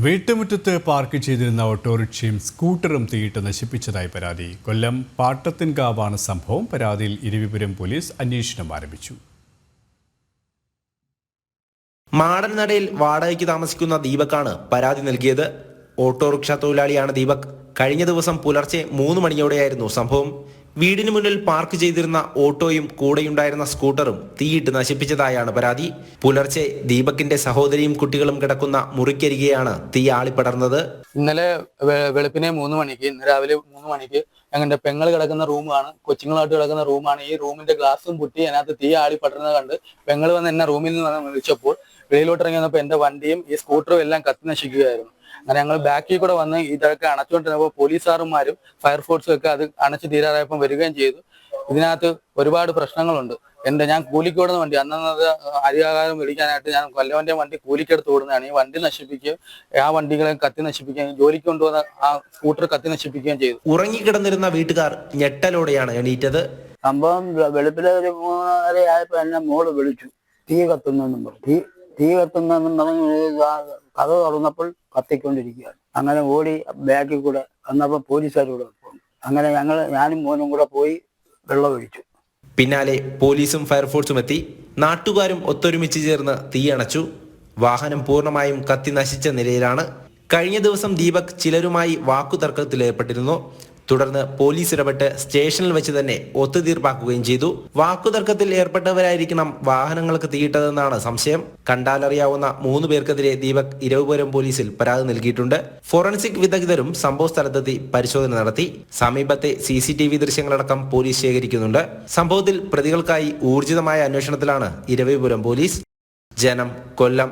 വീട്ടുമുറ്റത്ത് പാർക്ക് ചെയ്തിരുന്ന ഓട്ടോറിക്ഷയും സ്കൂട്ടറും തീയിട്ട് നശിപ്പിച്ചതായി പരാതി. കൊല്ലം പാട്ടത്തിൻകാവാണ് സംഭവം. പരാതിയിൽ ഇരവിപുരം പോലീസ് അന്വേഷണം ആരംഭിച്ചു. മാടൻനടയിൽ വാടകയ്ക്ക് താമസിക്കുന്ന ദീപക്കാണ് പരാതി നൽകിയത്. ഓട്ടോറിക്ഷ തൊഴിലാളിയാണ് ദീപക്. കഴിഞ്ഞ ദിവസം പുലർച്ചെ 3 മണിയോടെയായിരുന്നു സംഭവം. വീടിന് മുന്നിൽ പാർക്ക് ചെയ്തിരുന്ന ഓട്ടോയും കൂടെയുണ്ടായിരുന്ന സ്കൂട്ടറും തീയിട്ട് നശിപ്പിച്ചതായാണ് പരാതി. പുലർച്ചെ ദീപകിന്റെ സഹോദരിയും കുട്ടികളും കിടക്കുന്ന മുറിക്കരികെയാണ് തീ ആളിപ്പടർന്നത്. ഇന്നലെ വെളുപ്പിനെ 3 മണിക്ക്, ഇന്ന് രാവിലെ 3 മണിക്ക് ഞങ്ങളുടെ പെങ്ങൾ കിടക്കുന്ന റൂമാണ്, കൊച്ചുങ്ങളായിട്ട് കിടക്കുന്ന റൂമാണ്. ഈ റൂമിന്റെ ഗ്ലാസും പൊട്ടി അതിനകത്ത് തീ ആളിപ്പടർന്നത് കണ്ട് പെങ്ങൾ വന്ന് എന്നെ റൂമിൽ നിന്ന് വന്ന് വിളിച്ചപ്പോൾ വെളിയിലോട്ട് ഇറങ്ങി വന്നപ്പോൾ എന്റെ വണ്ടിയും ഈ സ്കൂട്ടറും എല്ലാം കത്തി നശിക്കുകയായിരുന്നു. അങ്ങനെ ഞങ്ങൾ ബാക്കിൽ കൂടെ വന്ന് ഇതൊക്കെ അണച്ചുകൊണ്ടിരുന്നപ്പോൾ പോലീസുകാരന്മാരും ഫയർഫോഴ്സും ഒക്കെ അത് അണച്ചു തീരാറായപ്പം വരികയും ചെയ്തു. ഇതിനകത്ത് ഒരുപാട് പ്രശ്നങ്ങളുണ്ട്. ഞാൻ കൂലിക്കോടുന്ന വണ്ടി, അന്നത് അരിയാകാരം മേടിക്കാനായിട്ട് ഞാൻ കൊല്ലവന്റെ വണ്ടി കൂലിക്കെടുത്ത് ഓടുന്നതാണ്. ഈ വണ്ടി നശിപ്പിക്കുകയും ആ വണ്ടികളെ കത്തി നശിപ്പിക്കുകയും ജോലിക്ക് കൊണ്ടുവന്ന ആ സ്കൂട്ടർ കത്തി നശിപ്പിക്കുകയും ചെയ്തു. ഉറങ്ങിക്കിടന്നിരുന്ന വീട്ടുകാർ ഞെട്ടലോടെയാണ് എണീറ്റത്. സംഭവം വെളുപ്പിലെ ഒരു 3:30 ആയപ്പോ എന്നെ മോള് വിളിച്ചു, തീ കത്തുന്നെന്നും പറഞ്ഞു. തീ കത്തുന്നെന്നും പറഞ്ഞ് കഥ തുറന്നപ്പോൾ കത്തിക്കൊണ്ടിരിക്കുകയാണ്. അങ്ങനെ ഓടി ബാക്കിൽ കൂടെ വന്നപ്പോൾ പോലീസുകാർ കൂടെ പോകും. അങ്ങനെ ഞാനും മോനും കൂടെ പോയി വെള്ളം ഒഴിച്ചു. പിന്നാലെ പോലീസും ഫയർഫോഴ്സും എത്തി. നാട്ടുകാരും ഒത്തൊരുമിച്ച് ചേർന്ന് തീയണച്ചു. വാഹനം പൂർണ്ണമായും കത്തി നശിച്ച നിലയിലാണ്. കഴിഞ്ഞ ദിവസം ദീപക് ചിലരുമായി വാക്കുതർക്കത്തിലേർപ്പെട്ടിരുന്നു. തുടർന്ന് പോലീസ് ഇടപെട്ട് സ്റ്റേഷനിൽ വെച്ച് തന്നെ ഒത്തുതീർപ്പാക്കുകയും ചെയ്തു. വാക്കുതർക്കത്തിൽ ഏർപ്പെട്ടവരായിരിക്കണം വാഹനങ്ങൾക്ക് തീയിട്ടതെന്നാണ് സംശയം. കണ്ടാലറിയാവുന്ന 3 പേർക്കെതിരെ ദീപക് ഇരവിപുരം പോലീസിൽ പരാതി നൽകിയിട്ടുണ്ട്. ഫോറൻസിക് വിദഗ്ധരും സംഭവ സ്ഥലത്തെത്തി പരിശോധന നടത്തി. സമീപത്തെ CCTV ദൃശ്യങ്ങളടക്കം പോലീസ് ശേഖരിക്കുന്നുണ്ട്. സംഭവത്തിൽ പ്രതികൾക്കായി ഊർജിതമായ അന്വേഷണത്തിലാണ് ഇരവിപുരം പോലീസ്. ജനം, കൊല്ലം.